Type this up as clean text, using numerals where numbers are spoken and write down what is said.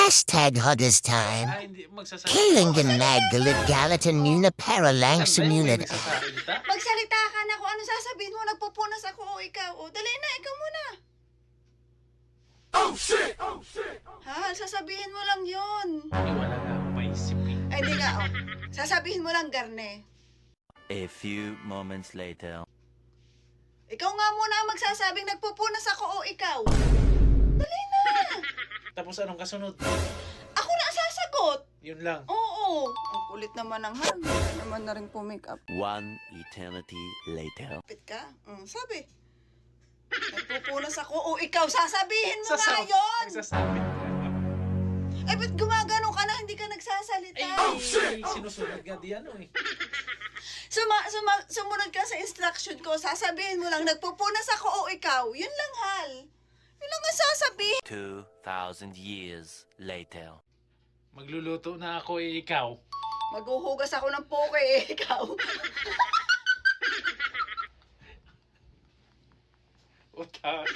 Hashtag Huggers time. Hindi magsasalita. Kailan ganag galit galatan yun na para lang sa Saan ba yung may unit. nagsasalita? Magsalita ka na kung ano sasabihin mo. Nagpupunas ako o ikaw. O, dali na, ikaw muna. Oh shit! Oh shit! Ha? Sasabihin mo lang yun. Wala na akong maisip eh. Ay, hindi nga. O. Sasabihin mo lang, Garne. A few moments later. Ikaw nga muna ang magsasabing nagpupunas ako o ikaw. Dali na. Tapos anong kasunod? Ako na ang sasagot. Yun lang. Oo. Ang kulit naman ng Han. Wala naman na rin po-make up. One eternity later. Kapit ka? Sabi. Nagpupunas ako o ikaw. Sasabihin mo nga yun. Nagsasabi. Eh, ba't gumagano ka na? Hindi ka nagsasalita. Ay, sinusunod nga di ano eh. Sumunod ka sa instruction ko. Sasabihin mo lang, nagpupunas ako o ikaw. Yun lang, Hal. Yun lang ang sasabihin. 2,000 years later. Magluluto na ako eh, ikaw. Maghuhugas ako ng poke eh, ikaw. Utak.